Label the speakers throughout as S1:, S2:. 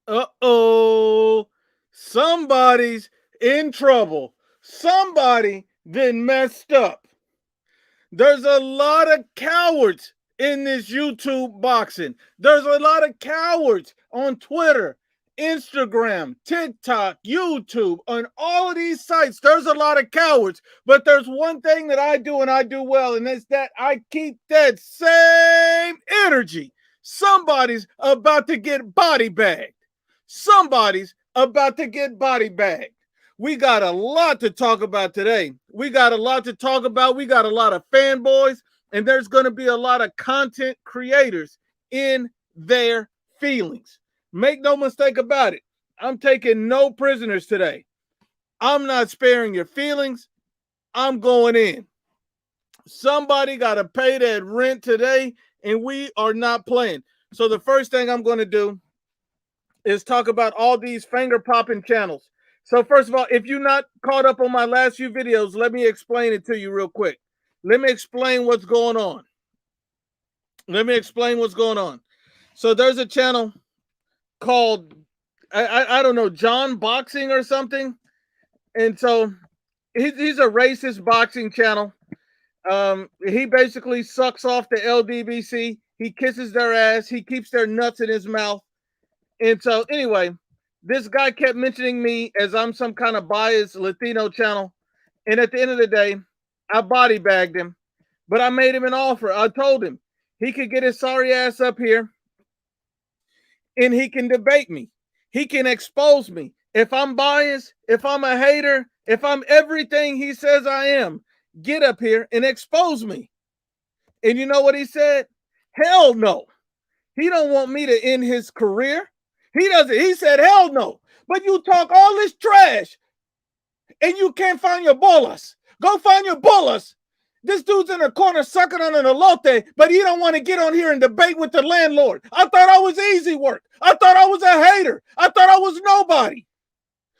S1: Uh-oh. Somebody's in trouble. Somebody then messed up. There's a lot of cowards in this YouTube boxing. There's a lot of cowards on Twitter, Instagram, TikTok, YouTube, on all of these sites. There's a lot of cowards. But there's one thing that I do and I do well, and it's that I keep that same energy. Somebody's about to get body bagged. Somebody's about to get body bagged. We got a lot to talk about today. We got a lot to talk about. We got a lot of fanboys, and there's going to be a lot of content creators in their feelings. Make no mistake about it. I'm taking no prisoners today. I'm not sparing your feelings. I'm going in. Somebody got to pay that rent today, and we are not playing. So the first thing I'm going to do is talk about all these finger popping channels. So first of all, if you're not caught up on my last few videos, let me explain it to you real quick. Let me explain what's going on. So there's a channel called, I don't know, John Boxing or something. And so he's a racist boxing channel. He basically sucks off the LDBC. He kisses their ass. He keeps their nuts in his mouth. And so anyway, this guy kept mentioning me as I'm some kind of biased Latino channel. And at the end of the day, I body bagged him. But I made him an offer. I told him he could get his sorry ass up here and he can debate me. He can expose me. If I'm biased, if I'm a hater, if I'm everything he says I am, get up here and expose me. And you know what he said? Hell no. He don't want me to end his career. He doesn't. He said, hell no. But you talk all this trash and you can't find your bolas. Go find your bolas. This dude's in the corner sucking on an elote, but he don't want to get on here and debate with the landlord. I thought I was easy work. I thought I was a hater. I thought I was nobody.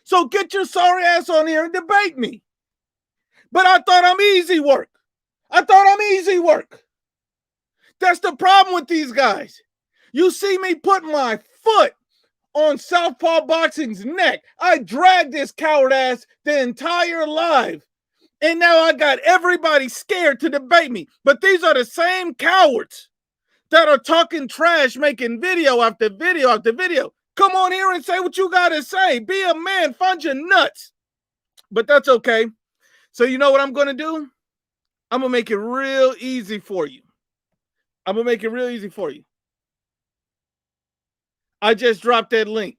S1: So get your sorry ass on here and debate me. But I thought I'm easy work. That's the problem with these guys. You see me put my foot on Southpaw Boxing's neck. I dragged this coward ass the entire live. And now I got everybody scared to debate me. But these are the same cowards that are talking trash, making video after video after video. Come on here and say what you got to say. Be a man. Find your nuts. But that's okay. So you know what I'm going to do? I'm going to make it real easy for you. I just dropped that link.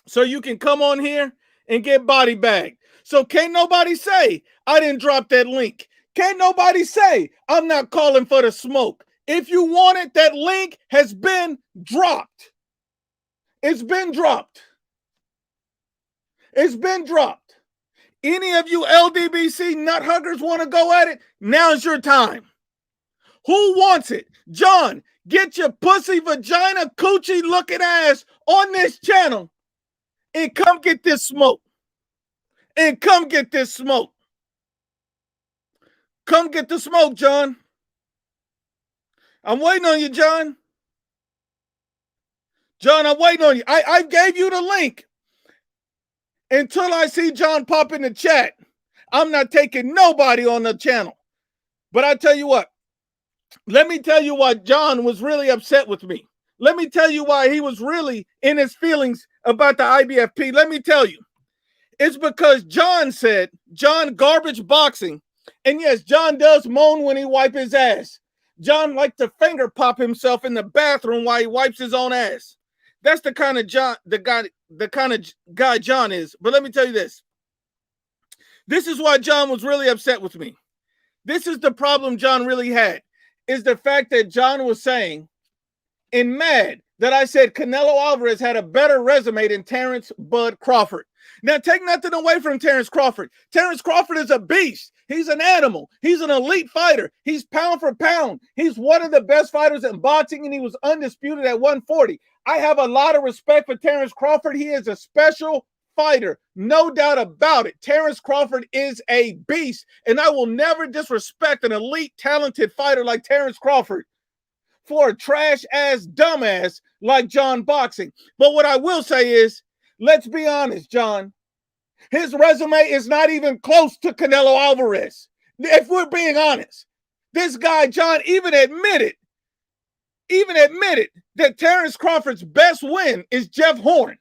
S1: So you can come on here and get body bagged. So can't nobody say I didn't drop that link. Can't nobody say I'm not calling for the smoke. If you want it, that link has been dropped. It's been dropped. Any of you LDBC nut huggers want to go at it? Now's your time. Who wants it? John, get your pussy, vagina, coochie looking ass on this channel and come get this smoke. Come get the smoke, John. I'm waiting on you, John. I'm waiting on you. I gave you the link. Until I see John pop in the chat, I'm not taking nobody on the channel. But I tell you what, let me tell you why John was really upset with me. Let me tell you why he was really in his feelings about the IBFP. Let me tell you. It's because John said, John garbage boxing. And yes, John does moan when he wipes his ass. John likes to finger pop himself in the bathroom while he wipes his own ass. That's the kind of guy John is. But let me tell you this. This is why John was really upset with me. This is the problem John really had, is the fact that John was saying and mad that I said Canelo Alvarez had a better resume than Terrence Bud Crawford. Now, take nothing away from Terrence Crawford. Terrence Crawford is a beast. He's an animal. He's an elite fighter. He's pound for pound. He's one of the best fighters in boxing, and he was undisputed at 140. I have a lot of respect for Terrence Crawford. He is a special fighter, no doubt about it. Terrence Crawford is a beast, and I will never disrespect an elite, talented fighter like Terrence Crawford for a trash-ass dumbass like John Boxing. But what I will say is, let's be honest, John. His resume is not even close to Canelo Alvarez. If we're being honest, this guy, John, even admitted that Terrence Crawford's best win is Jeff Horn.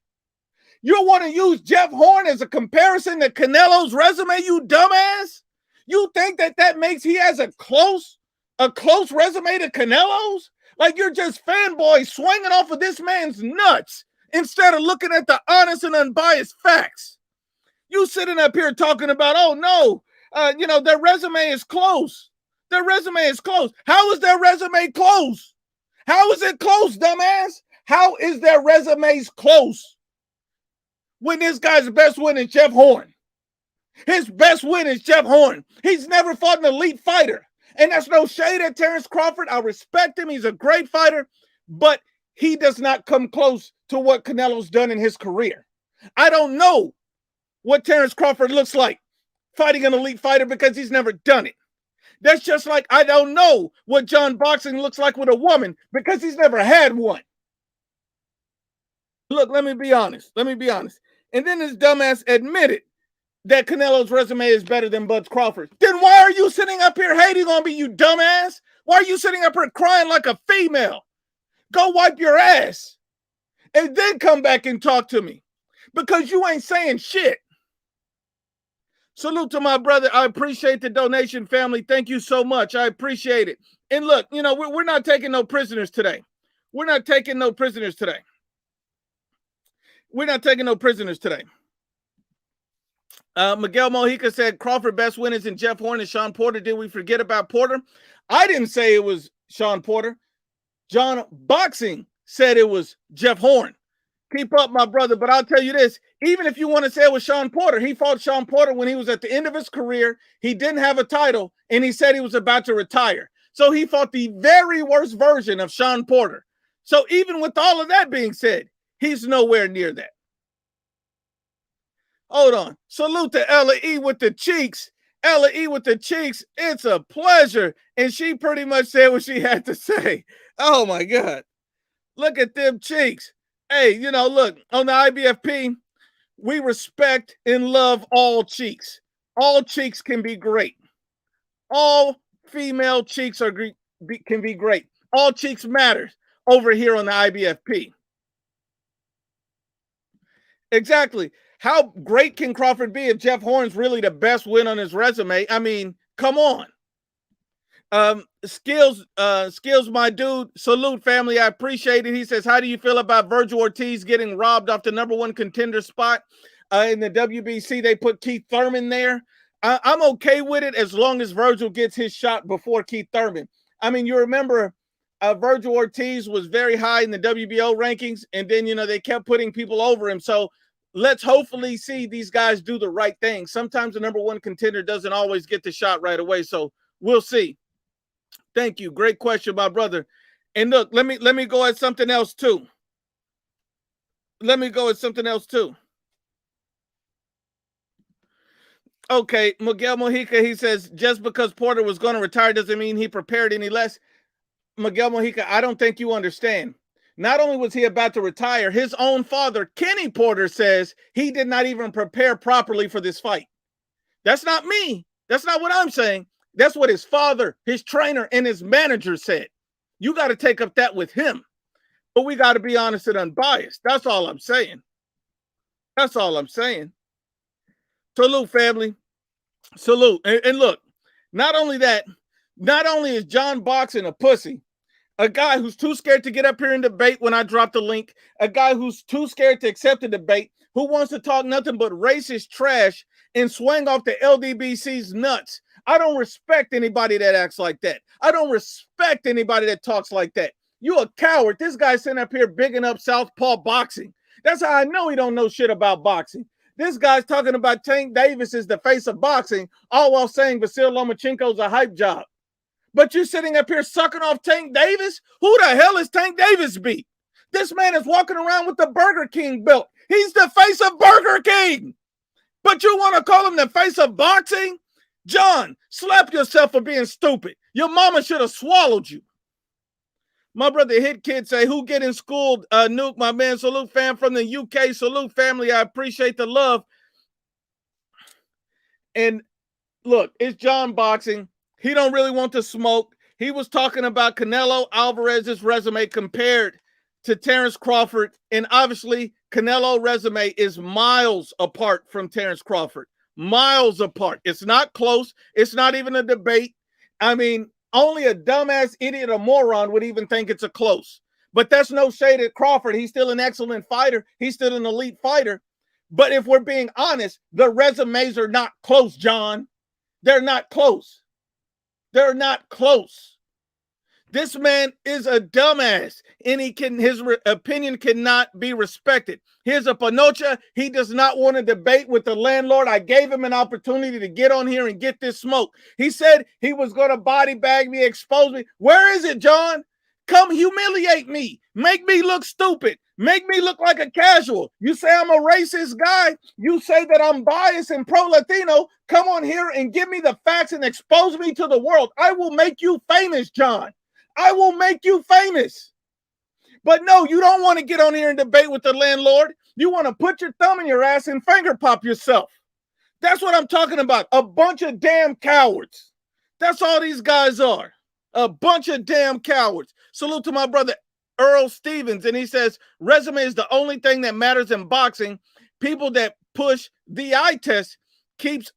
S1: You want to use Jeff Horn as a comparison to Canelo's resume, you dumbass? You think that makes he has a close resume to Canelo's? Like you're just fanboys swinging off of this man's nuts instead of looking at the honest and unbiased facts. You sitting up here talking about, oh no, their resume is close. Their resume is close. How is their resume close? How is it close, dumbass? How is their resumes close when this guy's best win is Jeff Horn? His best win is Jeff Horn. He's never fought an elite fighter. And that's no shade at Terrence Crawford. I respect him. He's a great fighter. But he does not come close to what Canelo's done in his career. I don't know what Terrence Crawford looks like fighting an elite fighter because he's never done it. That's just like I don't know what John Boxing looks like with a woman because he's never had one. Look, let me be honest. And then this dumbass admitted that Canelo's resume is better than Bud Crawford's. Then why are you sitting up here hating on me, you dumbass? Why are you sitting up here crying like a female? Go wipe your ass and then come back and talk to me because you ain't saying shit. Salute to my brother. I appreciate the donation, family. Thank you so much. I appreciate it. And look, we're not taking no prisoners today. We're not taking no prisoners today. Miguel Mojica said Crawford best win is in Jeff Horn and Sean Porter. Did we forget about Porter? I didn't say it was Sean Porter. John Boxing said it was Jeff Horn. Keep up, my brother. But I'll tell you this, even if you want to say it was Sean Porter, he fought Sean Porter when he was at the end of his career. He didn't have a title, and he said he was about to retire. So he fought the very worst version of Sean Porter. So even with all of that being said, he's nowhere near that. Hold on. Salute to Ella E with the cheeks. Ella E with the cheeks. It's a pleasure. And she pretty much said what she had to say. Oh, my God. Look at them cheeks. Hey, look, on the IBFP, we respect and love all cheeks. All cheeks can be great. All female cheeks can be great. All cheeks matters over here on the IBFP. Exactly. How great can Crawford be if Jeff Horn's really the best win on his resume? I mean, come on. Skills, my dude. Salute, family. I appreciate it. He says, how do you feel about Virgil Ortiz getting robbed off the #1 contender spot? In the WBC, they put Keith Thurman there. I'm okay with it as long as Virgil gets his shot before Keith Thurman. I mean, you remember Virgil Ortiz was very high in the WBO rankings, and then, they kept putting people over him. So let's hopefully see these guys do the right thing. Sometimes the #1 contender doesn't always get the shot right away. So we'll see. Thank you. Great question, my brother. And look, let me go at something else too. Okay, Miguel Mojica, he says, just because Porter was going to retire doesn't mean he prepared any less. Miguel Mojica, I don't think you understand. Not only was he about to retire, his own father, Kenny Porter, says he did not even prepare properly for this fight. That's not me. That's not what I'm saying. That's what his father, his trainer, and his manager said. You got to take up that with him. But we got to be honest and unbiased. That's all I'm saying. Salute, family. Salute. And look, not only is John Boxing a pussy, a guy who's too scared to get up here and debate when I drop the link, a guy who's too scared to accept the debate, who wants to talk nothing but racist trash and swing off the LDBC's nuts. I don't respect anybody that acts like that. I don't respect anybody that talks like that. You a coward. This guy's sitting up here bigging up Southpaw boxing. That's how I know he don't know shit about boxing. This guy's talking about Tank Davis is the face of boxing, all while saying Vasil Lomachenko's a hype job. But you're sitting up here sucking off Tank Davis? Who the hell is Tank Davis beat? This man is walking around with the Burger King belt. He's the face of Burger King. But you want to call him the face of boxing? John, slap yourself for being stupid. Your mama should have swallowed you. My brother Hit Kid say, who getting schooled? Nuke, my man. Salute fam from the UK. Salute family. I appreciate the love. And look, it's John Boxing. He don't really want to smoke. He was talking about Canelo Alvarez's resume compared to Terence Crawford. And obviously, Canelo resume is miles apart from Terence Crawford. Miles apart. It's not close. It's not even a debate. I mean, only a dumbass idiot or moron would even think it's a close. But that's no shade at Crawford. He's still an excellent fighter. He's still an elite fighter. But if we're being honest, the resumes are not close, John. They're not close. They're not close. This man is a dumbass, and his opinion cannot be respected. Here's a Panocha. He does not want to debate with the landlord. I gave him an opportunity to get on here and get this smoke. He said he was going to body bag me, expose me. Where is it, John? Come humiliate me. Make me look stupid. Make me look like a casual. You say I'm a racist guy. You say that I'm biased and pro-Latino. Come on here and give me the facts and expose me to the world. I will make you famous, John. I will make you famous. But no, you don't want to get on here and debate with the landlord. You want to put your thumb in your ass and finger pop yourself. That's what I'm talking about. A bunch of damn cowards. That's all these guys are. A bunch of damn cowards. Salute to my brother Earl Stevens, and he says, resume is the only thing that matters in boxing. People that push the eye test keeps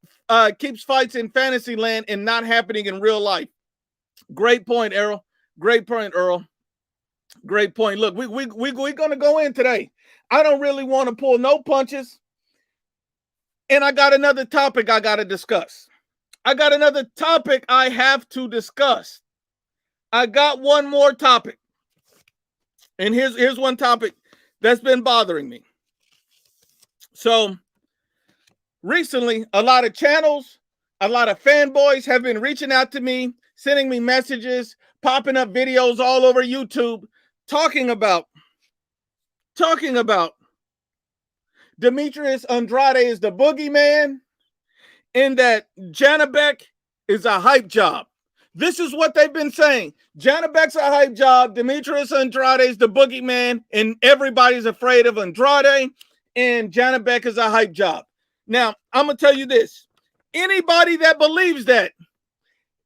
S1: fights in fantasy land and not happening in real life. Great point, Earl. Great point, Earl. Great point. Look, we're going to go in today. I don't really want to pull no punches, and I got another topic I got to discuss. I got another topic I have to discuss. I got one more topic. And here's one topic that's been bothering me. So recently, a lot of channels, a lot of fanboys have been reaching out to me, sending me messages, popping up videos all over YouTube, talking about Demetrius Andrade is the boogeyman and that Janabek is a hype job. This is what they've been saying. Janabek's a hype job. Demetrius Andrade is the boogeyman, and everybody's afraid of Andrade, and Janabek is a hype job. Now, I'm going to tell you this. Anybody that believes that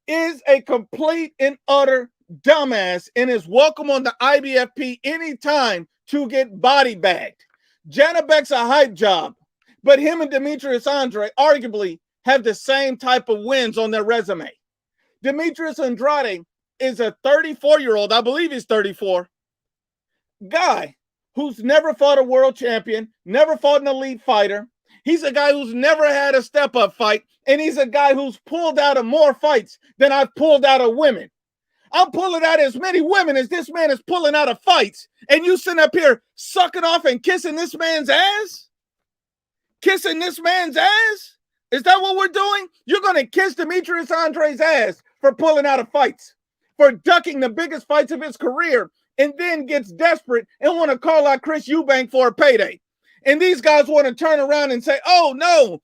S1: is a complete and utter dumbass and is welcome on the IBFP anytime to get body bagged. Janabek's a hype job, but him and Demetrius Andrade arguably have the same type of wins on their resume. Demetrius Andrade is a 34-year-old, I believe he's 34, guy who's never fought a world champion, never fought an elite fighter. He's a guy who's never had a step-up fight, and he's a guy who's pulled out of more fights than I've pulled out of women. I'm pulling out as many women as this man is pulling out of fights, and you sitting up here sucking off and kissing this man's ass? Kissing this man's ass? Is that what we're doing? You're going to kiss Demetrius Andrade's ass for pulling out of fights, for ducking the biggest fights of his career, and then gets desperate and want to call out Chris Eubank for a payday. And these guys want to turn around and say, oh, no,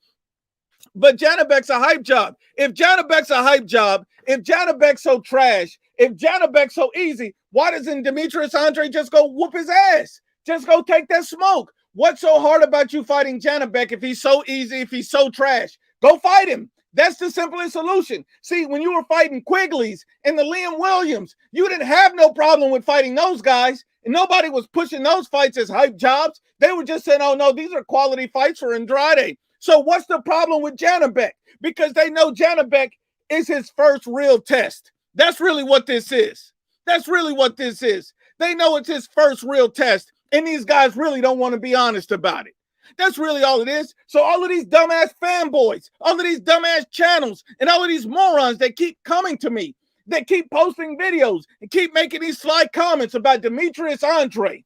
S1: but Janabek's a hype job. If Janabek's a hype job, if Janabek's so trash, if Janabek's so easy, why doesn't Demetrius Andrade just go whoop his ass? Just go take that smoke. What's so hard about you fighting Janabek if he's so easy, if he's so trash? Go fight him. That's the simplest solution. See, when you were fighting Quigley's and the Liam Williams, you didn't have no problem with fighting those guys, and nobody was pushing those fights as hype jobs. They were just saying, oh, no, these are quality fights for Andrade. So what's the problem with Janabek? Because they know Janabek is his first real test. That's really what this is. That's really what this is. They know it's his first real test, and these guys really don't want to be honest about it. That's really all it is. So all of these dumbass fanboys, all of these dumbass channels, and all of these morons that keep coming to me, that keep posting videos and keep making these sly comments about Demetrius Andrade.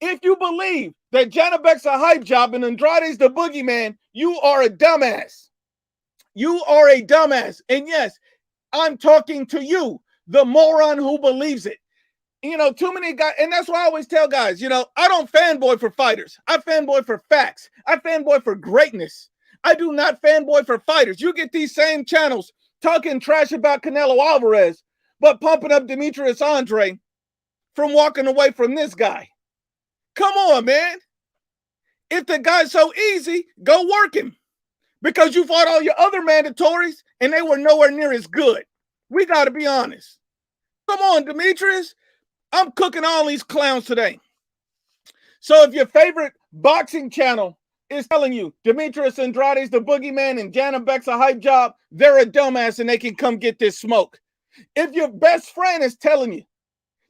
S1: If you believe that Janabek's a hype job and Andrade's the boogeyman, you are a dumbass. You are a dumbass. And yes, I'm talking to you, the moron who believes it. You know, too many guys, and that's why I always tell guys, you know, I don't fanboy for fighters. I fanboy for facts. I fanboy for greatness. I do not fanboy for fighters. You get these same channels talking trash about Canelo Alvarez, but pumping up Demetrius Andrade from walking away from this guy? Come on, man. If the guy's so easy, go work him. Because you fought all your other mandatories and they were nowhere near as good. We got to be honest. Come on, Demetrius. I'm cooking all these clowns today. So if your favorite boxing channel is telling you Demetrius Andrade's the boogeyman and Janabek's a hype job, they're a dumbass and they can come get this smoke. If your best friend is telling you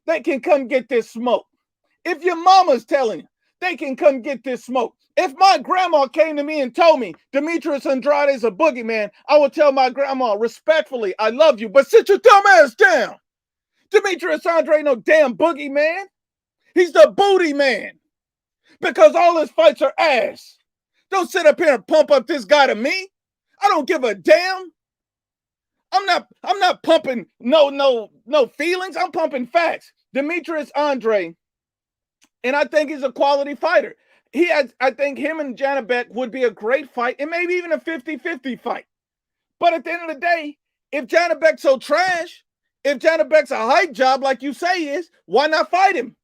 S1: they can come get this smoke. If your mama's telling you they can come get this smoke. If my grandma came to me and told me Demetrius Andrade is a boogeyman, I would tell my grandma respectfully, I love you, but sit your dumb ass down. Demetrius Andrade no damn boogeyman. He's the booty man. Because all his fights are ass. Don't sit up here and pump up this guy to me. I don't give a damn. I'm not pumping no feelings. I'm pumping facts. Demetrius Andrade, and I think he's a quality fighter. I think him and Janabek would be a great fight, and maybe even a 50-50 fight. But at the end of the day, if Janabek's so trash, if Janabek's a hype job like you say he is, why not fight him?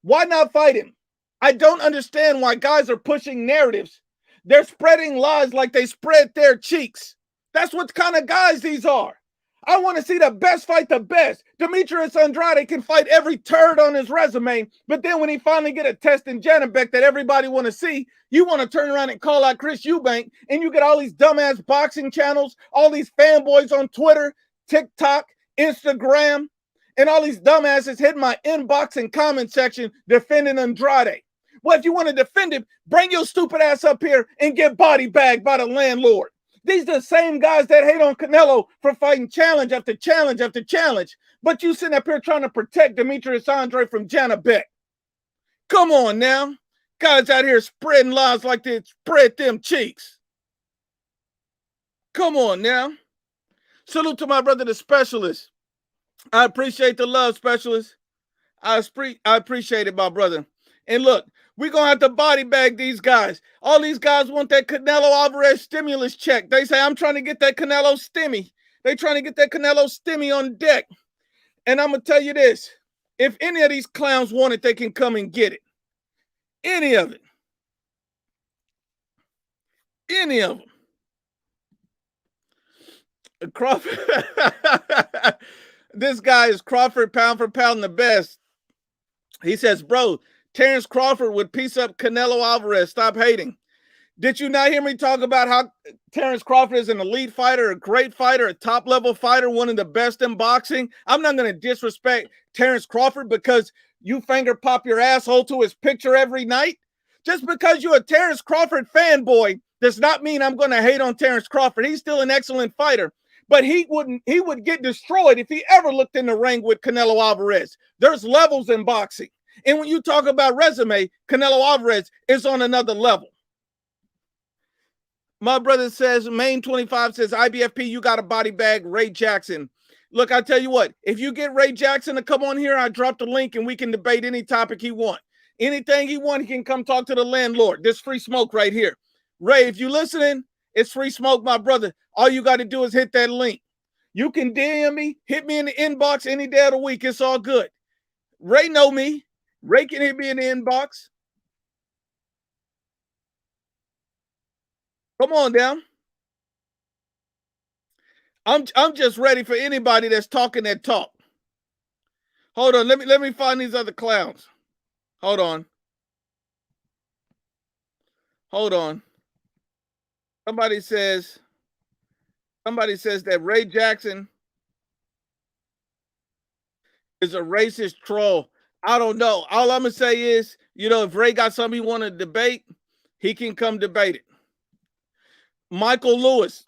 S1: Why not fight him? I don't understand why guys are pushing narratives. They're spreading lies like they spread their cheeks. That's what kind of guys these are. I want to see the best fight the best. Demetrius Andrade can fight every turd on his resume, but then when he finally get a test in Janabek that everybody want to see, you want to turn around and call out Chris Eubank, and you get all these dumbass boxing channels, all these fanboys on Twitter, TikTok, Instagram, and all these dumbasses hitting my inbox and comment section defending Andrade. Well, if you want to defend him, bring your stupid ass up here and get body bagged by the landlord. These are the same guys that hate on Canelo for fighting challenge after challenge after challenge. But you sitting up here trying to protect Demetrius Andrade from Janabek. Come on now. Guys out here spreading lies like they spread them cheeks. Come on now. Salute to my brother, the Specialist. I appreciate the love, Specialist. I appreciate it, my brother. And look, we're going to have to body bag these guys. All these guys want that Canelo Alvarez stimulus check. They say, I'm trying to get that Canelo stimmy. They trying to get that Canelo stimmy on deck. And I'm going to tell you this. If any of these clowns want it, they can come and get it. Any of it. Any of them. Crawford. This guy is Crawford pound for pound the best. He says, bro, Terrence Crawford would piece up Canelo Alvarez. Stop hating. Did you not hear me talk about how Terrence Crawford is an elite fighter, a great fighter, a top-level fighter, one of the best in boxing? I'm not going to disrespect Terrence Crawford because you finger pop your asshole to his picture every night. Just because you're a Terrence Crawford fanboy does not mean I'm going to hate on Terrence Crawford. He's still an excellent fighter. But he would get destroyed if he ever looked in the ring with Canelo Alvarez. There's levels in boxing. And when you talk about resume, Canelo Alvarez is on another level. My brother says, Main 25 says, IBFP, you got a body bag, Ray Jackson. Look, I tell you what, if you get Ray Jackson to come on here, I drop the link and we can debate any topic he want. Anything he want, he can come talk to the landlord. This free smoke right here. Ray, if you listening, it's free smoke, my brother. All you got to do is hit that link. You can DM me, hit me in the inbox any day of the week. It's all good. Ray know me. Ray can hit me in the inbox. Come on down. I'm just ready for anybody that's talking that talk. Hold on, let me find these other clowns. Hold on. Hold on. Somebody says that Ray Jackson is a racist troll. I don't know. All I'm going to say is, if Ray got something he want to debate, he can come debate it. Michael Lewis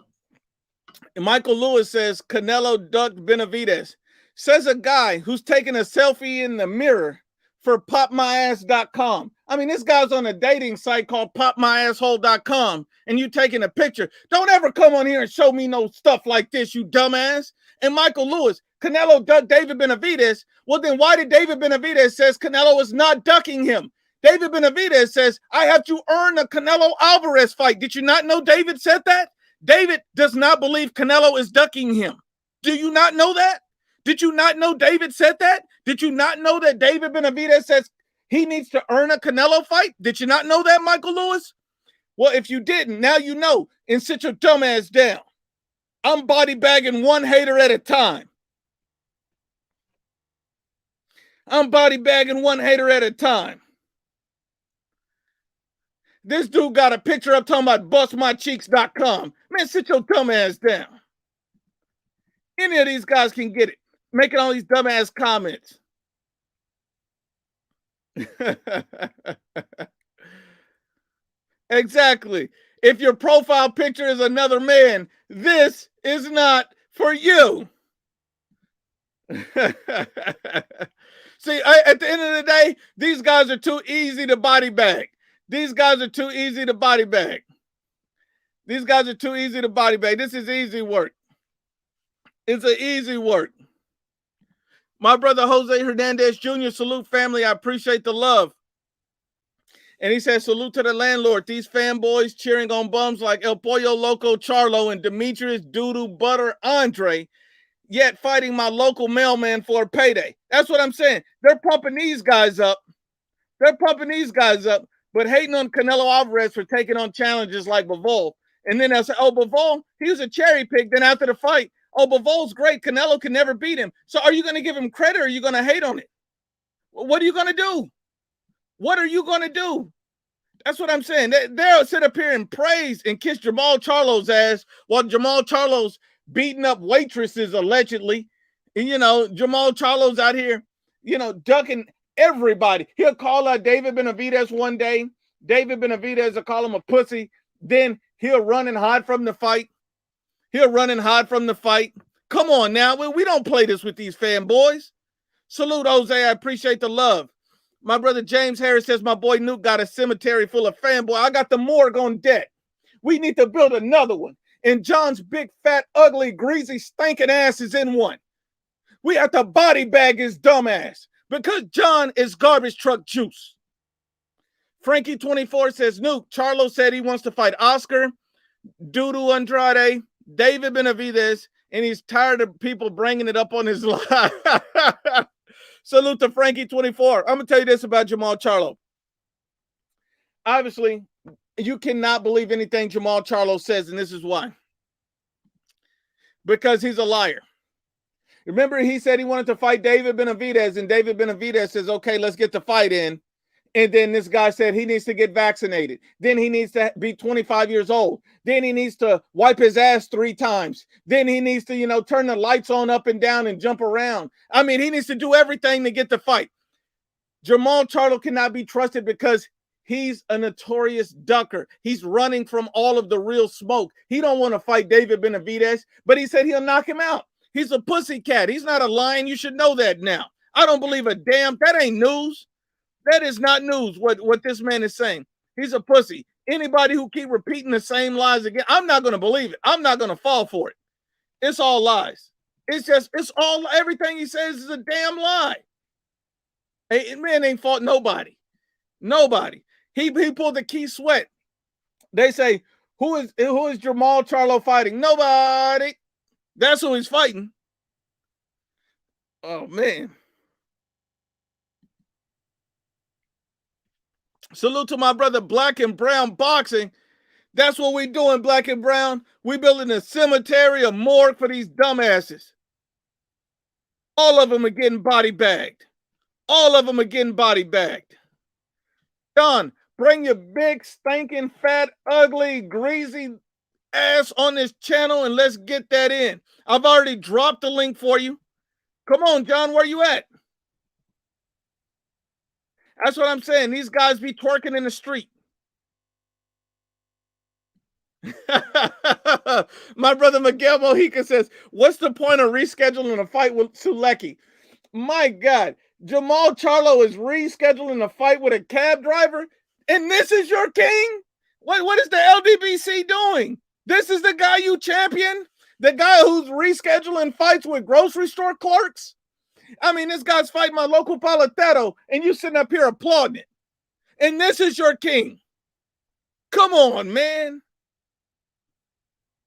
S1: says Canelo ducked Benavidez. Says a guy who's taking a selfie in the mirror for popmyass.com. I mean, this guy's on a dating site called popmyasshole.com, and you taking a picture. Don't ever come on here and show me no stuff like this, you dumbass. And Michael Lewis, Canelo ducked David Benavidez. Well, then why did David Benavidez says Canelo is not ducking him? David Benavidez says, I have to earn a Canelo Alvarez fight. Did you not know David said that? David does not believe Canelo is ducking him. Do you not know that? Did you not know David said that? Did you not know that David Benavidez says he needs to earn a Canelo fight? Did you not know that, Michael Lewis? Well, if you didn't, now you know, and sit your dumb ass down. I'm body bagging one hater at a time. I'm body bagging one hater at a time. This dude got a picture up talking about bustmycheeks.com. Man, sit your dumb ass down. Any of these guys can get it. Making all these dumbass comments. Exactly. If your profile picture is another man, this is not for you. See, at the end of the day, these guys are too easy to body bag. These guys are too easy to body bag. These guys are too easy to body bag. This is easy work. It's an easy work. My brother Jose Hernandez Jr., salute family. I appreciate the love. And he says, salute to the landlord. These fanboys cheering on bums like El Pollo Loco Charlo and Demetrius Doodoo Butter Andrade, yet fighting my local mailman for a payday. That's what I'm saying. They're pumping these guys up. They're pumping these guys up, but hating on Canelo Alvarez for taking on challenges like Bivol. And then they'll say, oh, Bivol, he was a cherry pick. Then after the fight, oh, Bivol's great. Canelo can never beat him. So are you going to give him credit or are you going to hate on it? What are you going to do? What are you going to do? That's what I'm saying. They'll sit up here and praise and kiss Jamal Charlo's ass while Jamal Charlo's beating up waitresses allegedly. And, you know, Jamal Charlo's out here, you know, ducking everybody. He'll call out David Benavidez one day. David Benavidez will call him a pussy. Then he'll run and hide from the fight. He'll run and hide from the fight. Come on now. We don't play this with these fanboys. Salute, Jose. I appreciate the love. My brother James Harris says, my boy Nuke got a cemetery full of fanboy. I got the morgue on deck. We need to build another one. And John's big, fat, ugly, greasy, stinking ass is in one. We have to body bag his dumb ass because John is garbage truck juice. Frankie24 says, Nuke, Charlo said he wants to fight Oscar, Doodoo Andrade, David Benavidez, and he's tired of people bringing it up on his live. Salute to Frankie24. I'm going to tell you this about Jamal Charlo. Obviously, you cannot believe anything Jamal Charlo says, and this is why. Because he's a liar. Remember, he said he wanted to fight David Benavidez, and David Benavidez says, okay, let's get the fight in. And then this guy said he needs to get vaccinated. Then he needs to be 25 years old. Then he needs to wipe his ass 3 times. Then he needs to, you know, turn the lights on up and down and jump around. I mean, he needs to do everything to get the fight. Jamal Charlo cannot be trusted because he's a notorious ducker. He's running from all of the real smoke. He don't want to fight David Benavidez, but he said he'll knock him out. He's a pussycat. He's not a lion. You should know that now. I don't believe a damn. That ain't news. That is not news, what this man is saying. He's a pussy. Anybody who keep repeating the same lies again, I'm not going to believe it. I'm not going to fall for it. It's all lies. It's all, everything he says is a damn lie. Hey, man ain't fought nobody. Nobody. He pulled the Key Sweat. They say, who is Jamal Charlo fighting? Nobody. That's who he's fighting. Oh, man. Salute to my brother Black and Brown Boxing. That's what we doing, Black and Brown. We building a cemetery, a morgue for these dumbasses. All of them are getting body bagged. All of them are getting body bagged. John, bring your big, stinking, fat, ugly, greasy ass on this channel and let's get that in. I've already dropped the link for you. Come on, John, where you at? That's what I'm saying. These guys be twerking in the street. My brother Miguel Mojica says, what's the point of rescheduling a fight with Sulecki? My God, Jamal Charlo is rescheduling a fight with a cab driver, and this is your king? What is the LDBC doing? This is the guy you champion? The guy who's rescheduling fights with grocery store clerks? I mean, this guy's fighting my local paletero, and you sitting up here applauding it. And this is your king. Come on, man.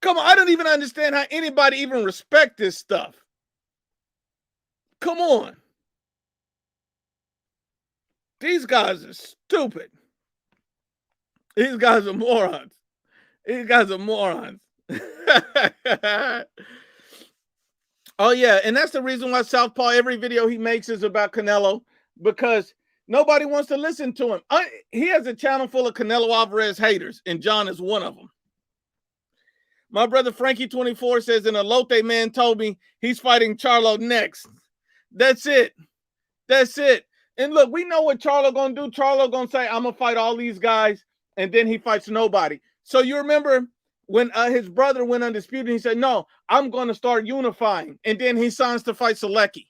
S1: Come on. I don't even understand how anybody even respect this stuff. Come on. These guys are stupid. These guys are morons. These guys are morons. Oh yeah, and that's the reason why Southpaw, every video he makes is about Canelo, because nobody wants to listen to him. He has a channel full of Canelo Alvarez haters, and John is one of them. My brother Frankie24 says, an Elote man told me he's fighting Charlo next. That's it. That's it. And look, we know what Charlo gonna do. Charlo gonna say, I'm gonna fight all these guys, and then he fights nobody. So you remember when his brother went undisputed, he said, no, I'm gonna start unifying, and then he signs to fight Selecki.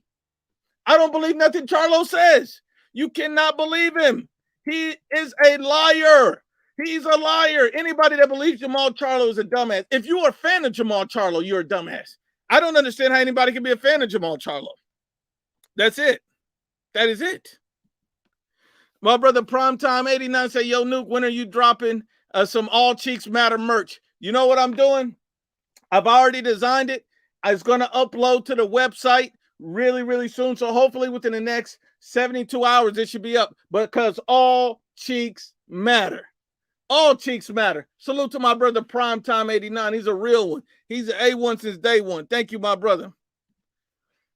S1: I don't believe nothing Charlo says. You cannot believe him. He is a liar. He's a liar. Anybody that believes Jamal Charlo is a dumbass. If you are a fan of Jamal Charlo, you're a dumbass. I don't understand how anybody can be a fan of Jamal Charlo. That's it. That is it. My brother Primetime 89 said, yo, Nuke, when are you dropping some All Cheeks Matter merch? You know what I'm doing? I've already designed it. I was going to upload to the website really, really soon. So hopefully within the next 72 hours, it should be up, because all cheeks matter. All cheeks matter. Salute to my brother Primetime 89. He's a real one. He's an A1 since day one. Thank you, my brother.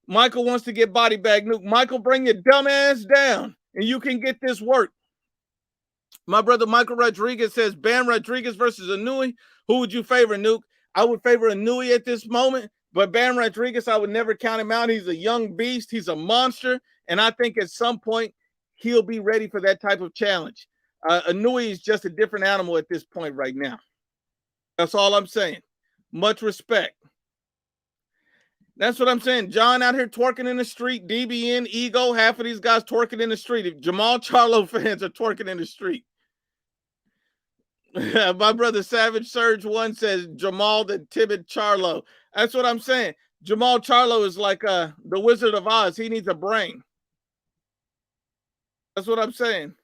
S1: Michael wants to get body bag, Nuke. Michael, bring your dumb ass down and you can get this work. My brother Michael Rodriguez says, Bam Rodriguez versus Anui. Who would you favor, Nuke? I would favor Anui at this moment, but Bam Rodriguez, I would never count him out. He's a young beast. He's a monster. And I think at some point he'll be ready for that type of challenge. Anui is just a different animal at this point right now. That's all I'm saying. Much respect. That's what I'm saying. John out here twerking in the street. DBN, Ego, half of these guys twerking in the street. If Jamal Charlo fans are twerking in the street. My brother Savage Surge 1 says Jamal the timid Charlo. That's what I'm saying. Jamal Charlo is like the Wizard of Oz. He needs a brain. That's what I'm saying.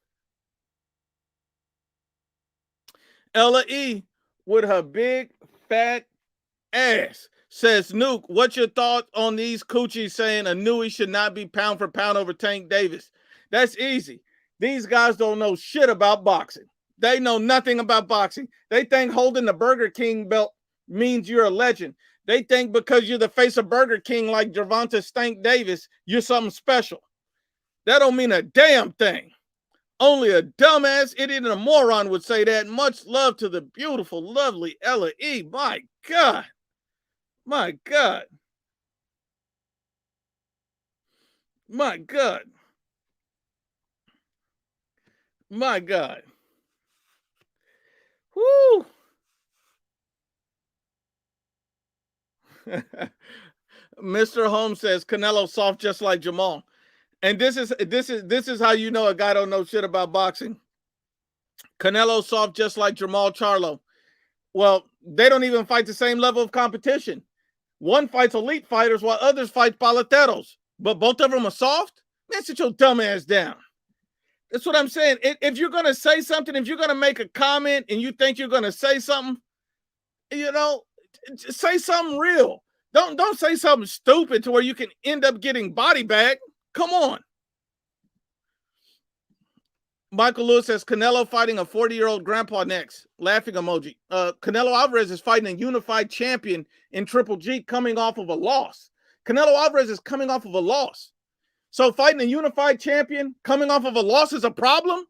S1: Ella E with her big fat ass says, Nuke, what's your thought on these coochies saying Anui should not be pound for pound over Tank Davis? That's easy. These guys don't know shit about boxing. They know nothing about boxing. They think holding the Burger King belt means you're a legend. They think because you're the face of Burger King like Gervonta Stank Davis, you're something special. That don't mean a damn thing. Only a dumbass, idiot, and a moron would say that. Much love to the beautiful, lovely Ella E. My God. My God. My God. My God. Woo. Mr. Holmes says Canelo soft just like Jamal. And this is how you know a guy don't know shit about boxing. Canelo soft just like Jamal Charlo. Well, they don't even fight the same level of competition. One fights elite fighters while others fight paleteros. But both of them are soft? Man, sit your dumb ass down. That's what I'm saying. If you're going to say something, if you're going to make a comment and you think you're going to say something, you know, say something real. Don't say something stupid to where you can end up getting body bag. Come on. Michael Lewis says Canelo fighting a 40-year-old grandpa next. Laughing emoji. Canelo Alvarez is fighting a unified champion in Triple G coming off of a loss. Canelo Alvarez is coming off of a loss. So fighting a unified champion coming off of a loss is a problem?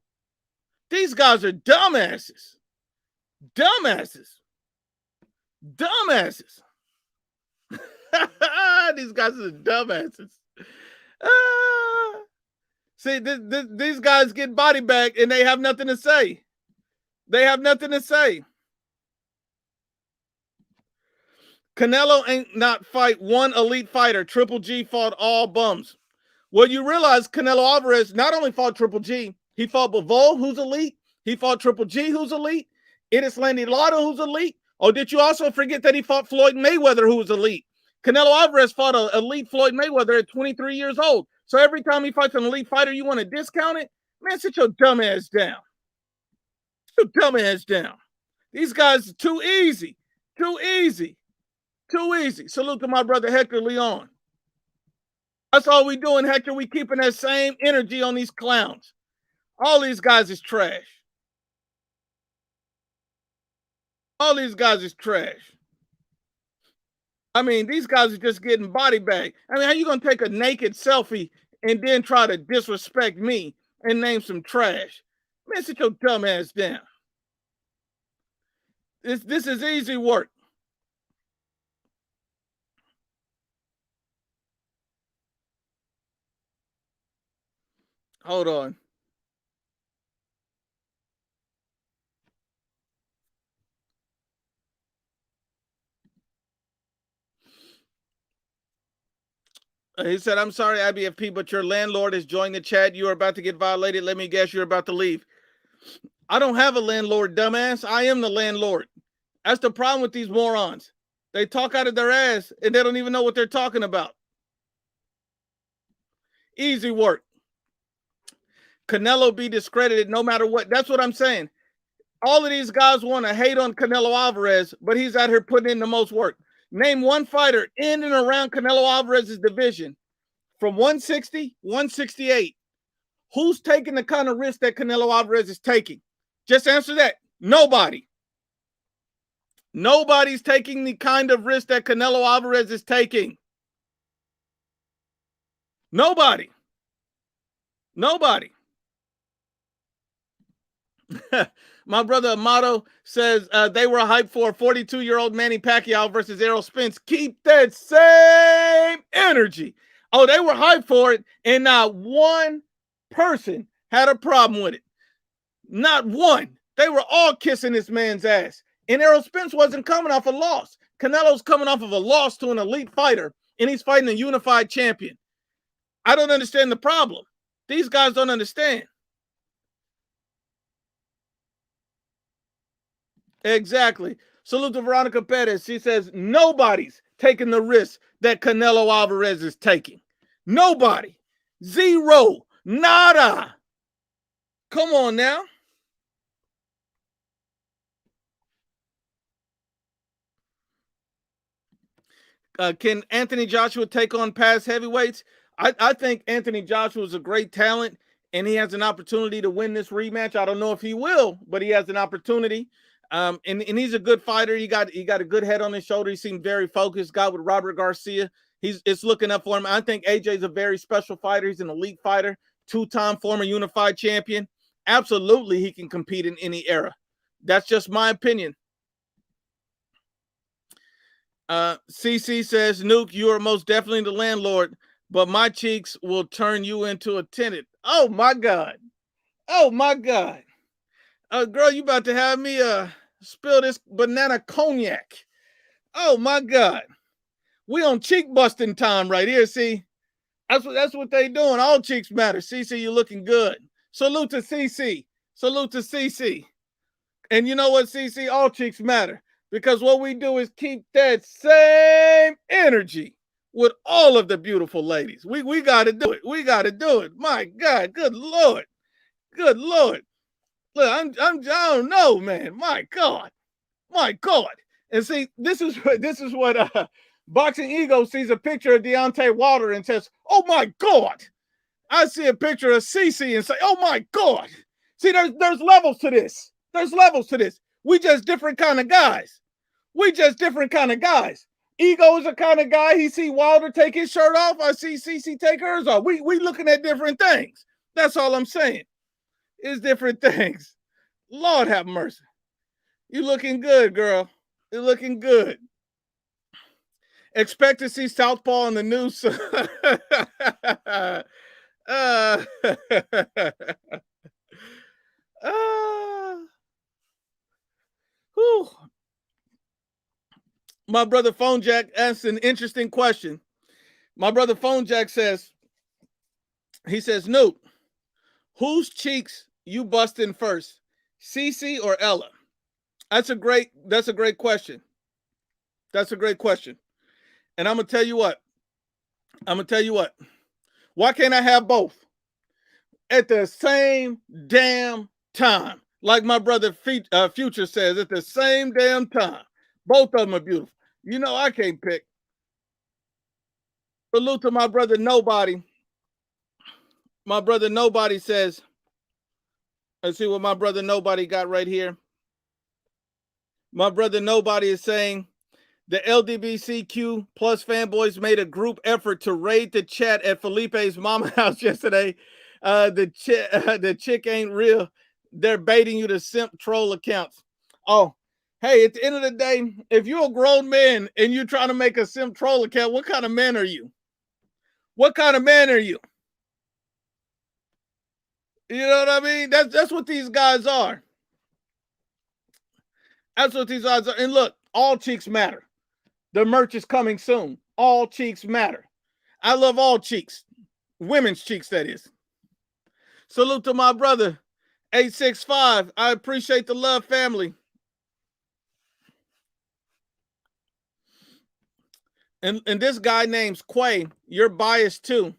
S1: These guys are dumbasses. Dumbasses. Dumbasses. These guys are dumbasses. See, these guys get body bag and they have nothing to say. They have nothing to say. Canelo ain't not fight one elite fighter. Triple G fought all bums. Well, you realize Canelo Alvarez not only fought Triple G, he fought Bivol, who's elite. He fought Triple G, who's elite. Erislandy Lara, who's elite. Or did you also forget that he fought Floyd Mayweather, who was elite? Canelo Alvarez fought an elite Floyd Mayweather at 23 years old. So every time he fights an elite fighter, you want to discount it? Man, sit your dumb ass down. Sit your dumb ass down. These guys are too easy. Too easy. Too easy. Salute to my brother Hector Leon. That's all we doing, Hector. We keeping that same energy on these clowns. All these guys is trash. All these guys is trash. I mean, these guys are just getting body bagged. I mean, how you gonna take a naked selfie and then try to disrespect me and name some trash? Man, sit your dumb ass down. This is easy work. Hold on. He said, I'm sorry, IBFP, but your landlord has joined the chat. You are about to get violated. Let me guess, you're about to leave. I don't have a landlord, dumbass. I am the landlord. That's the problem with these morons. They talk out of their ass and they don't even know what they're talking about. Easy work. Canelo be discredited no matter what. That's what I'm saying. All of these guys want to hate on Canelo Alvarez, but he's out here putting in the most work. Name one fighter in and around Canelo Alvarez's division from 160, 168. Who's taking the kind of risk that Canelo Alvarez is taking? Just answer that. Nobody. Nobody's taking the kind of risk that Canelo Alvarez is taking. Nobody. Nobody. My brother Amato says they were hyped for 42-year-old Manny Pacquiao versus Errol Spence. Keep that same energy. Oh, they were hyped for it, and not one person had a problem with it. Not one. They were all kissing this man's ass. And Errol Spence wasn't coming off a loss. Canelo's coming off of a loss to an elite fighter, and he's fighting a unified champion. I don't understand the problem. These guys don't understand. Exactly. Salute to Veronica Perez. She says nobody's taking the risk that Canelo Alvarez is taking. Nobody. Zero. Nada. Come on now. Can Anthony Joshua take on past heavyweights? I think Anthony Joshua is a great talent, and he has an opportunity to win this rematch. I don't know if he will, but he has an opportunity. And he's a good fighter. He got a good head on his shoulder. He seemed very focused. Got with Robert Garcia. It's looking up for him. I think AJ's a very special fighter. He's an elite fighter, two-time former unified champion. Absolutely, he can compete in any era. That's just my opinion. CC says, Nuke, you are most definitely the landlord, but my cheeks will turn you into a tenant. Oh my God. Oh my God. Girl, you about to have me spill this banana cognac. Oh my God. We on cheek busting time right here, see? That's what they doing. All cheeks matter. CC, you looking good. Salute to CC. Salute to CC. And you know what, CC? All cheeks matter. Because what we do is keep that same energy with all of the beautiful ladies. We got to do it. We got to do it. My God, good Lord. Good Lord. Look, I don't know, man. My God. My God. And see, this is what Boxing Ego sees a picture of Deontay Wilder and says, oh my God. I see a picture of CC and say, oh my God. See, there's levels to this. There's levels to this. We just different kind of guys. We just different kind of guys. Ego is a kind of guy. He see Wilder take his shirt off. I see CC take hers off. We looking at different things. That's all I'm saying. It's different things. Lord have mercy. You looking good, girl. You're looking good. Expect to see Southpaw on the news. Whew. My brother Phone Jack asked an interesting question. My brother Phone Jack says, he says, Newt, whose cheeks you busting first, Cece or Ella? That's a great question. That's a great question. And I'm gonna tell you what. Why can't I have both at the same damn time? Like my brother Future says, at the same damn time. Both of them are beautiful. You know I can't pick. Salute to my brother Nobody. My brother Nobody says, Let's see what my brother Nobody got right here. My brother Nobody is saying the LGBTQ plus fanboys made a group effort to raid the chat at Felipe's mama house yesterday. The chick ain't real. They're baiting you to simp troll accounts. Oh, hey, at the end of the day, if you're a grown man and you're trying to make a simp troll account, what kind of man are you? What kind of man are you? You know what I mean? That's what these guys are. That's what these guys are. And look, all cheeks matter. The merch is coming soon. All cheeks matter. I love all cheeks. Women's cheeks, that is. Salute to my brother, 865. I appreciate the love, family. And this guy name's Quay. You're biased too.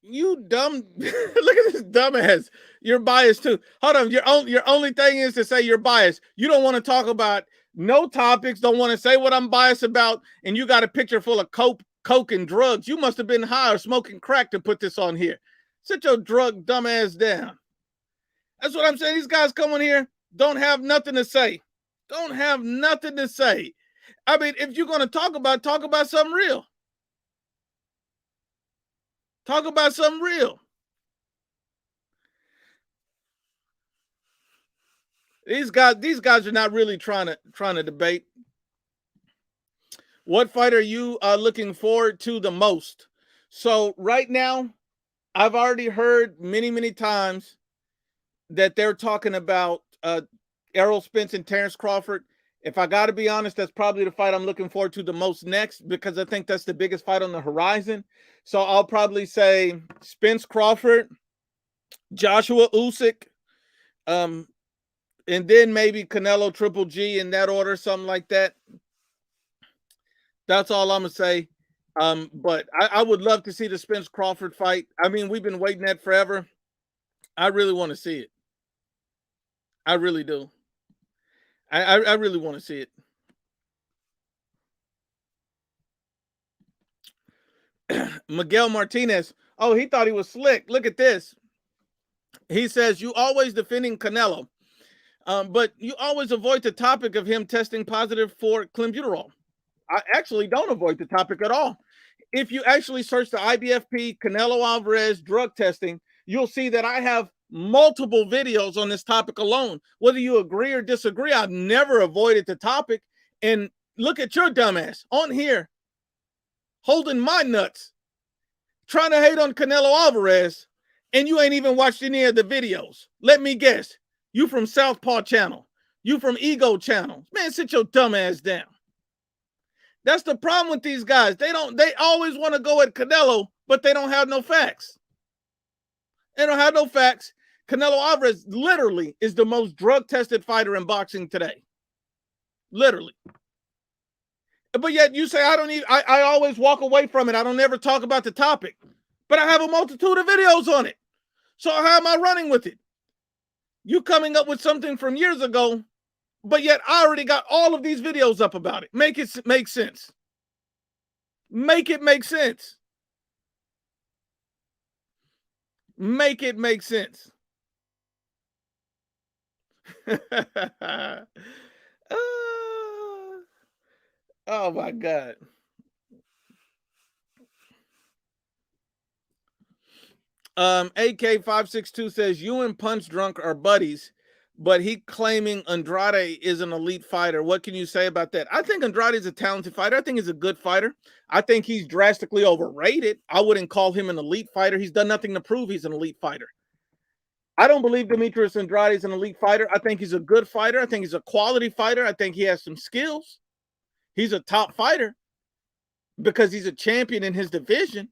S1: You dumb. Look at this dumbass. You're biased too. Hold on. Your only thing is to say you're biased. You don't want to talk about no topics. Don't want to say what I'm biased about. And you got a picture full of coke and drugs. You must have been high or smoking crack to put this on here. Sit your drug dumbass down. That's what I'm saying. These guys come on here, don't have nothing to say. Don't have nothing to say. I mean, if you're going to talk about something real. Talk about something real. These guys are not really trying to debate. What fight are you looking forward to the most? So right now, I've already heard many times that they're talking about Errol Spence and Terrence Crawford. If I got to be honest, that's probably the fight I'm looking forward to the most next, because I think that's the biggest fight on the horizon. So I'll probably say Spence Crawford, Joshua Usyk, and then maybe Canelo Triple G in that order, something like that. That's all I'm gonna say. But I would love to see the Spence Crawford fight. I mean, we've been waiting that forever. I really want to see it. I really do. I really want to see it. Miguel Martinez. Oh, he thought he was slick. Look at this. He says, you always defending Canelo, but you always avoid the topic of him testing positive for clenbuterol. I actually don't avoid the topic at all. If you actually search the IBFP Canelo Alvarez drug testing, you'll see that I have multiple videos on this topic alone. Whether you agree or disagree, I've never avoided the topic. And look at your dumbass on here holding my nuts, trying to hate on Canelo Alvarez, and you ain't even watched any of the videos. Let me guess. You from Southpaw Channel. You from Ego Channel. Man, sit your dumb ass down. That's the problem with these guys. They always want to go at Canelo, but they don't have no facts. They don't have no facts. Canelo Alvarez literally is the most drug-tested fighter in boxing today. Literally. But yet you say I always walk away from it. I don't ever talk about the topic. But I have a multitude of videos on it. So how am I running with it? You coming up with something from years ago, but yet I already got all of these videos up about it. Make it make sense. Make it make sense. Make it make sense. Oh my God. AK562 says you and Punch Drunk are buddies, but he claiming Andrade is an elite fighter. What can you say about that? I think Andrade is a talented fighter. I think he's a good fighter. I think he's drastically overrated. I wouldn't call him an elite fighter. He's done nothing to prove he's an elite fighter. I don't believe Demetrius Andrade is an elite fighter. I think he's a good fighter. I think he's a quality fighter. I think he has some skills. He's a top fighter because he's a champion in his division.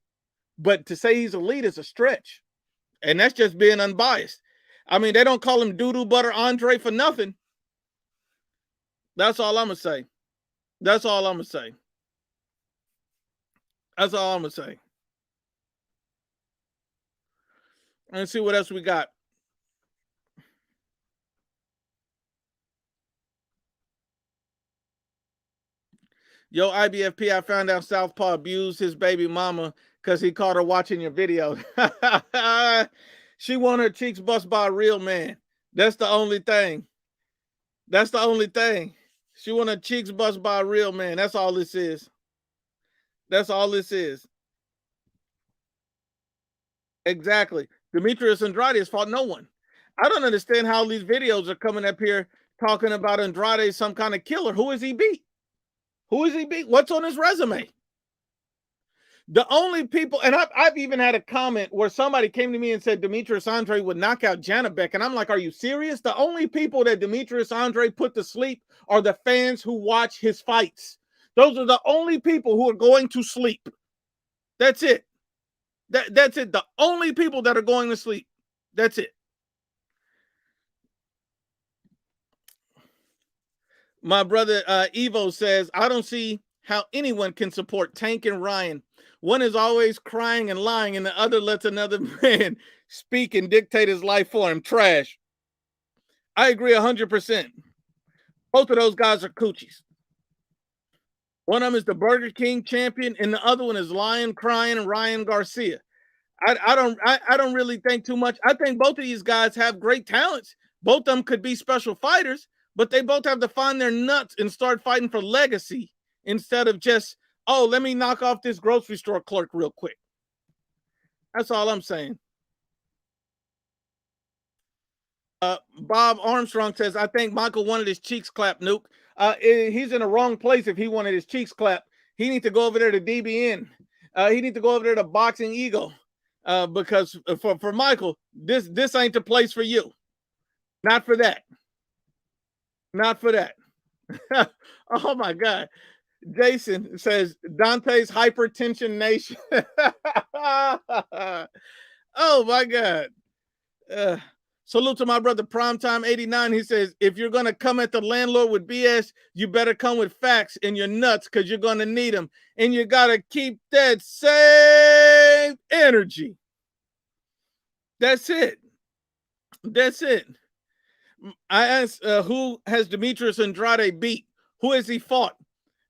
S1: But to say he's elite is a stretch. And that's just being unbiased. I mean, they don't call him doo-doo butter Andre for nothing. That's all I'm going to say. That's all I'm going to say. That's all I'm going to say. Let's see what else we got. Yo, IBFP, I found out Southpaw abused his baby mama because he caught her watching your video. She want her cheeks bust by a real man. That's the only thing. That's the only thing. She want her cheeks bust by a real man. That's all this is. That's all this is. Exactly. Demetrius Andrade has fought no one. I don't understand how these videos are coming up here talking about Andrade some kind of killer. Who is he beat? Who is he beat? What's on his resume? The only people, and I've even had a comment where somebody came to me and said Demetrius Andrade would knock out Janibek, and I'm like, are you serious? The only people that Demetrius Andrade put to sleep are the fans who watch his fights. Those are the only people who are going to sleep. That's it. That's it. The only people that are going to sleep. That's it. My brother Evo says, I don't see how anyone can support Tank and Ryan. One is always crying and lying, and the other lets another man speak and dictate his life for him. Trash. I agree 100%. Both of those guys are coochies. One of them is the Burger King champion, and the other one is lying, crying, and Ryan Garcia. I don't really think too much. I think both of these guys have great talents. Both of them could be special fighters, but they both have to find their nuts and start fighting for legacy instead of just, oh, let me knock off this grocery store clerk real quick. That's all I'm saying. Bob Armstrong says, I think Michael wanted his cheeks clapped, Nuke. He's in the wrong place if he wanted his cheeks clapped. He needs to go over there to DBN. He needs to go over there to Boxing Ego. Because for Michael, this ain't the place for you. Not for that. Not for that. Oh my God. Jason says Dante's Hypertension Nation. Oh my God. Salute to my brother Primetime 89. He says, if you're going to come at the landlord with BS, you better come with facts and you're nuts because you're going to need them. And you got to keep that same energy. That's it. That's it. I asked, who has Demetrius Andrade beat? Who has he fought?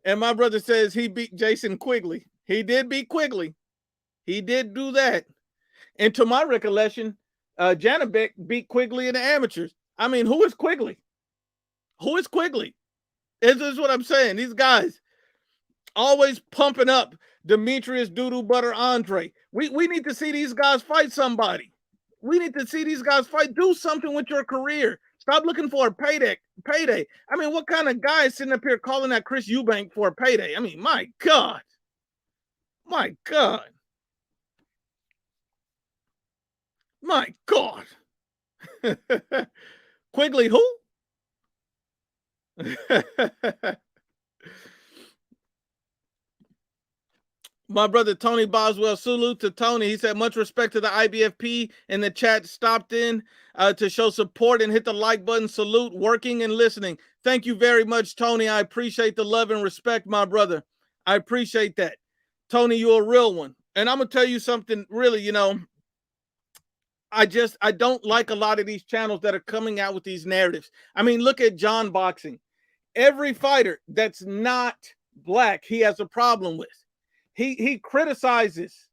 S1: And my brother says he beat Jason Quigley. He did beat Quigley. He did do that. And to my recollection, Janibek beat Quigley in the amateurs. I mean, who is Quigley? Who is Quigley? This is what I'm saying. These guys always pumping up Demetrius Doodoo Butter Andre. We need to see these guys fight somebody. We need to see these guys fight. Do something with your career. Stop looking for a payday. I mean, what kind of guy is sitting up here calling out Chris Eubank for a payday? I mean, my God. My God. My God. Quigley who? My brother Tony Boswell, salute to Tony. He said, much respect to the IBFP in the chat, stopped in to show support and hit the like button. Salute, working and listening. Thank you very much, Tony. I appreciate the love and respect, my brother. I appreciate that. Tony, you're a real one. And I'm going to tell you something really, you know, I don't like a lot of these channels that are coming out with these narratives. I mean, look at John Boxing. Every fighter that's not black, he has a problem with. He criticizes.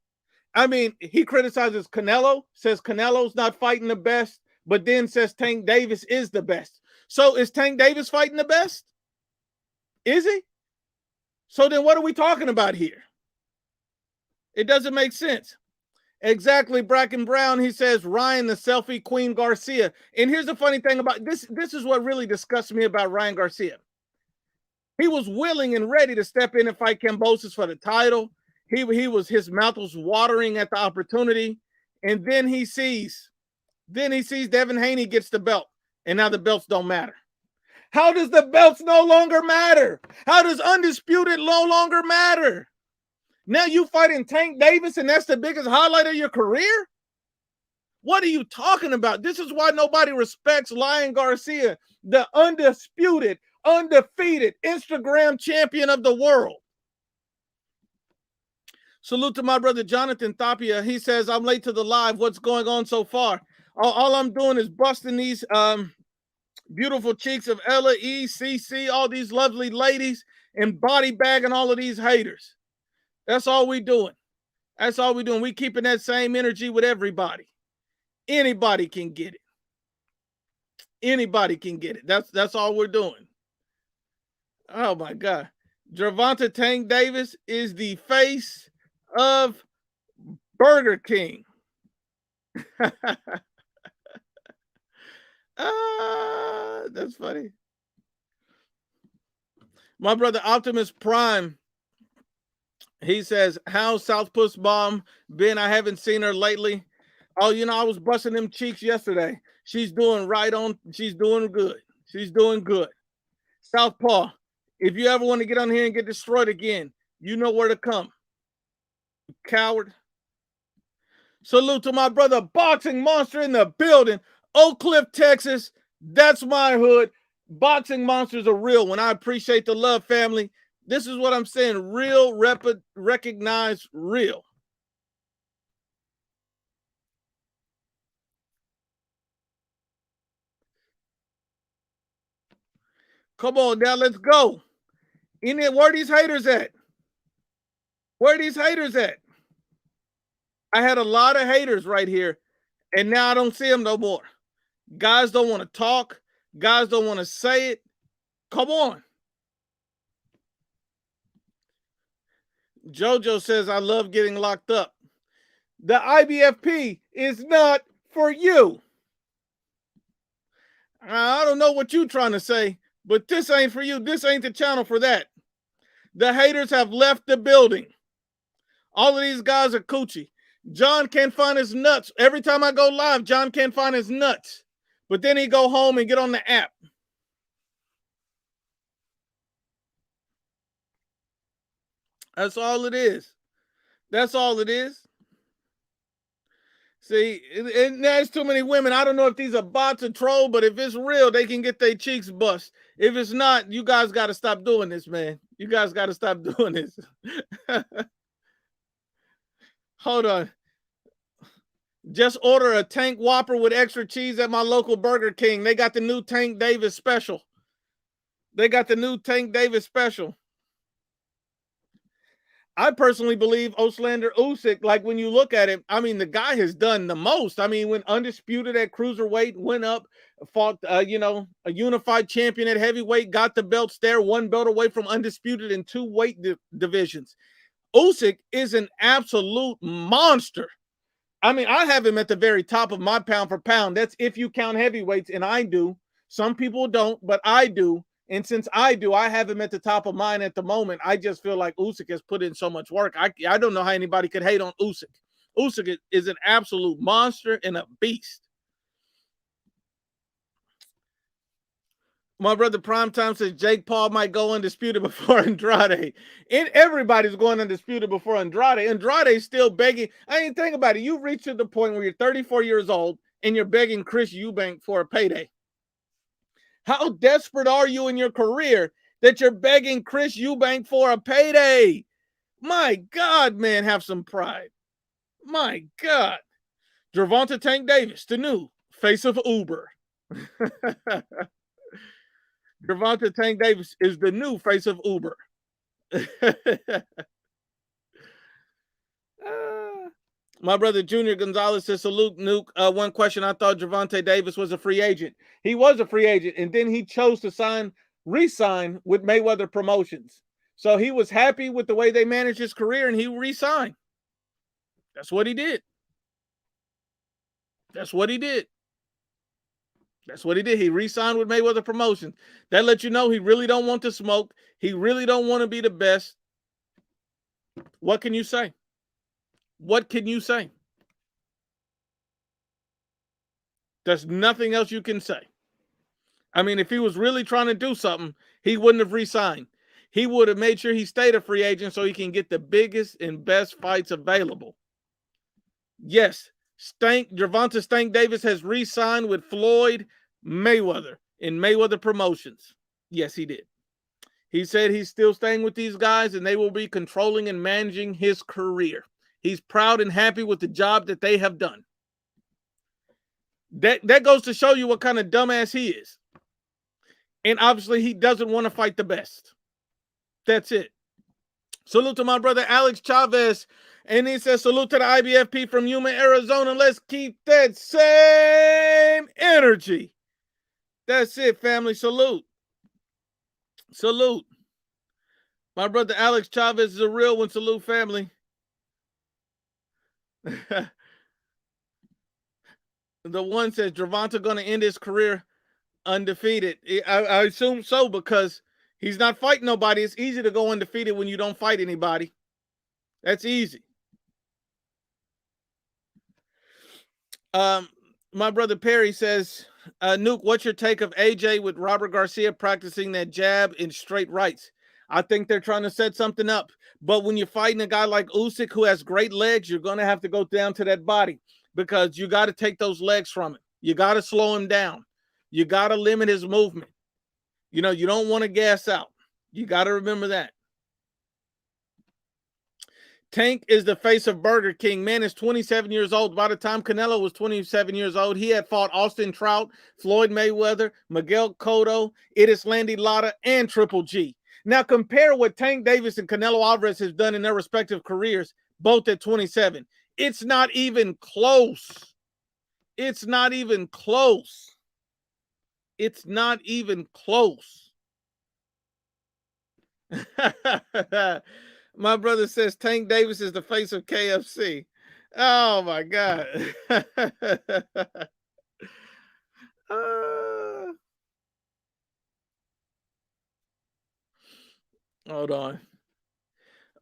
S1: I mean, he criticizes Canelo, says Canelo's not fighting the best, but then says Tank Davis is the best. So is Tank Davis fighting the best? Is he? So then what are we talking about here? It doesn't make sense. Exactly, Bracken Brown. He says Ryan the selfie Queen Garcia. And here's the funny thing about this. This is what really disgusts me about Ryan Garcia. He was willing and ready to step in and fight Kambosos for the title. His mouth was watering at the opportunity. And then he sees Devin Haney gets the belt. And now the belts don't matter. How does the belts no longer matter? How does undisputed no longer matter? Now you fighting Tank Davis and that's the biggest highlight of your career? What are you talking about? This is why nobody respects Ryan Garcia, the undisputed, undefeated Instagram champion of the world. Salute to my brother Jonathan Tapia. He says, I'm late to the live. What's going on so far? All I'm doing is busting these beautiful cheeks of Ella, E, CC, all these lovely ladies, and body bagging all of these haters. That's all we doing. That's all we doing. We keeping that same energy with everybody. Anybody can get it. Anybody can get it. That's all we're doing. Oh my God. Gervonta Tank Davis is the face of Burger King. That's funny. My brother Optimus Prime, he says, how's South Puss Bomb been? I haven't seen her lately. Oh, I was busting them cheeks yesterday. She's doing right on. She's doing good. She's doing good. Southpaw, if you ever want to get on here and get destroyed again, you know where to come. Coward. Salute to my brother Boxing Monster in the building. Oak Cliff, Texas. That's my hood. Boxing Monsters are real. When I appreciate the love, family. This is what I'm saying. Real, recognize real. Come on now, let's go. Where are these haters at? Where are these haters at? I had a lot of haters right here, and now I don't see them no more. Guys don't want to talk. Guys don't want to say it. Come on. JoJo says, I love getting locked up. The IBFP is not for you. I don't know what you're trying to say, but this ain't for you. This ain't the channel for that. The haters have left the building. All of these guys are coochie. John can't find his nuts. Every time I go live, John can't find his nuts. But then he go home and get on the app. That's all it is. That's all it is. See, and there's too many women. I don't know if these are bots or troll, but if it's real, they can get their cheeks bust. If it's not, you guys got to stop doing this, man. You guys got to stop doing this. Hold on. Just order a Tank Whopper with extra cheese at my local Burger King. They got the new Tank Davis special. They got the new Tank Davis special. I personally believe Oslander Usyk, like when you look at it, I mean, the guy has done the most. I mean, when undisputed at cruiserweight, went up, fought, a unified champion at heavyweight, got the belts there, one belt away from undisputed in two weight divisions. Usyk is an absolute monster. I mean, I have him at the very top of my pound for pound. That's if you count heavyweights, and I do. Some people don't, but I do. And since I do, I have him at the top of mine at the moment. I just feel like Usyk has put in so much work. I don't know how anybody could hate on Usyk. Usyk is an absolute monster and a beast. My brother Primetime says Jake Paul might go undisputed before Andrade. And everybody's going undisputed before Andrade. Andrade's still begging. I mean, think about it. You've reached to the point where you're 34 years old and you're begging Chris Eubank for a payday. How desperate are you in your career that you're begging Chris Eubank for a payday? My God, man, have some pride. My God. Gervonta Tank Davis, the new face of Uber. Gervonta Tank Davis is the new face of Uber. My brother Junior Gonzalez says, salute, Nuke. One question, I thought Gervonta Davis was a free agent. He was a free agent, and then he chose to re-sign with Mayweather Promotions. So he was happy with the way they managed his career, and he re-signed. That's what he did. That's what he did. That's what he did. He re-signed with Mayweather Promotions. That lets you know he really don't want to smoke. He really don't want to be the best. What can you say? What can you say? There's nothing else you can say. I mean, if he was really trying to do something, he wouldn't have re-signed. He would have made sure he stayed a free agent so he can get the biggest and best fights available. Yes, Gervonta Stank Davis has re-signed with Floyd Mayweather in Mayweather Promotions. Yes, he did. He said he's still staying with these guys and they will be controlling and managing his career. He's proud and happy with the job that they have done. That goes to show you what kind of dumbass he is. And obviously he doesn't want to fight the best. That's it. Salute to my brother Alex Chavez. And he says, salute to the IBFP from Yuma, Arizona. Let's keep that same energy. That's it, family. Salute. Salute. My brother Alex Chavez is a real one. Salute, family. The one says, Gervonta going to end his career undefeated. I assume so, because he's not fighting nobody. It's easy to go undefeated when you don't fight anybody. That's easy. My brother Perry says, Nuke, what's your take of AJ with Robert Garcia practicing that jab in straight rights? I think they're trying to set something up. But when you're fighting a guy like Usyk who has great legs, you're going to have to go down to that body, because you got to take those legs from him. You got to slow him down. You got to limit his movement. You know, you don't want to gas out. You got to remember that. Tank is the face of Burger King. Man is 27 years old. By the time Canelo was 27 years old, he had fought Austin Trout, Floyd Mayweather, Miguel Cotto, Landy Lara, and Triple G. Now compare what Tank Davis and Canelo Alvarez has done in their respective careers, both at 27. It's not even close. It's not even close. It's not even close. My brother says Tank Davis is the face of KFC. Oh my God. Hold on.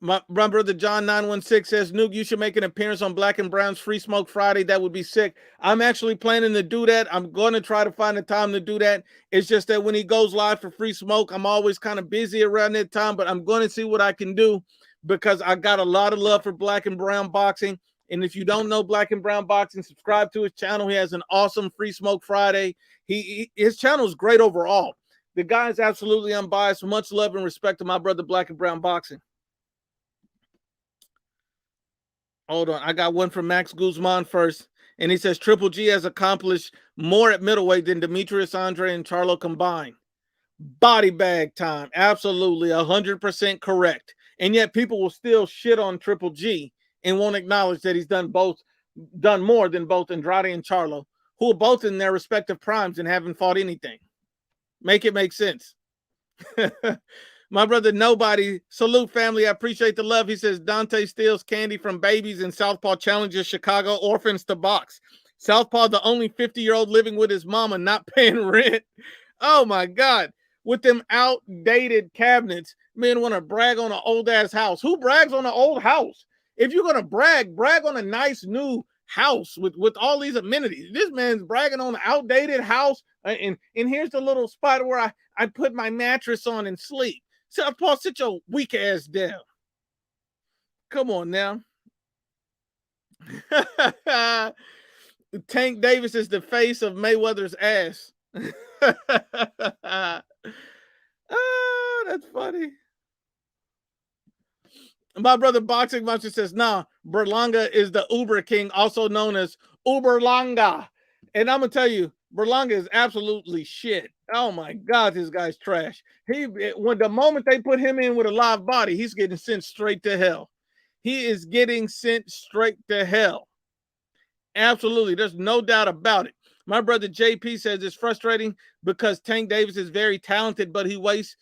S1: My brother John 916 says, Nuke, you should make an appearance on Black and Brown's Free Smoke Friday. That would be sick. I'm actually planning to do that. I'm going to try to find a time to do that. It's just that when he goes live for Free Smoke, I'm always kind of busy around that time, but I'm going to see what I can do, because I got a lot of love for Black and Brown Boxing. And if you don't know Black and Brown Boxing, subscribe to his channel. He has an awesome Free Smoke Friday. His channel is great overall. The guy is absolutely unbiased. Much love and respect to my brother Black and Brown Boxing. Hold on. I got one from Max Guzman first. And he says, Triple G has accomplished more at middleweight than Demetrius, Andrade, and Charlo combined. Body bag time. Absolutely. 100% correct. And yet people will still shit on Triple G and won't acknowledge that he's done more than both Andrade and Charlo, who are both in their respective primes and haven't fought anything. Make it make sense. My brother Nobody, salute family. I appreciate the love. He says Dante steals candy from babies and Southpaw challenges Chicago orphans to box. Southpaw, the only 50-year-old living with his mama, not paying rent. Oh my God. With them outdated cabinets, men want to brag on an old ass house. Who brags on an old house? If you're going to brag on a nice new house with all these amenities. This man's bragging on an outdated house. And here's the little spot where I put my mattress on and sleep. Southpaw, sit your weak ass down. Come on now. Tank Davis is the face of Mayweather's ass. Oh, that's funny. My brother Boxing Monster says, nah, Berlanga is the Uber King, also known as Uberlanga. And I'm going to tell you, Berlanga is absolutely shit. Oh my God, this guy's trash. When the moment they put him in with a live body, he's getting sent straight to hell. He is getting sent straight to hell. Absolutely. There's no doubt about it. My brother JP says it's frustrating because Tank Davis is very talented, but he wastes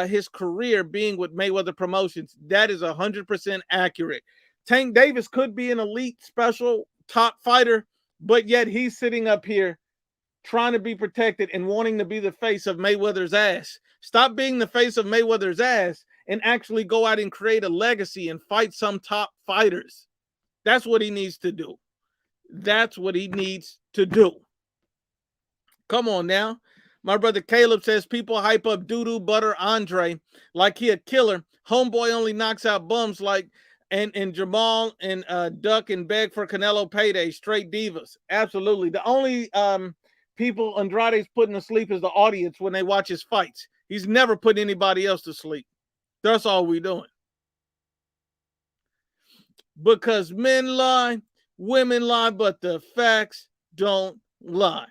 S1: his career being with Mayweather Promotions. That is 100% accurate. Tank Davis could be an elite special top fighter, but yet he's sitting up here trying to be protected and wanting to be the face of Mayweather's ass. Stop being the face of Mayweather's ass and actually go out and create a legacy and fight some top fighters. That's what he needs to do. That's what he needs to do. Come on now. My brother Caleb says people hype up Doodoo Butter Andre like he a killer. Homeboy only knocks out bums like and Jamal and duck and beg for Canelo payday. Straight divas. Absolutely. The only people Andrade's putting to sleep is the audience when they watch his fights. He's never put anybody else to sleep. That's all we're doing. Because men lie, women lie, but the facts don't lie.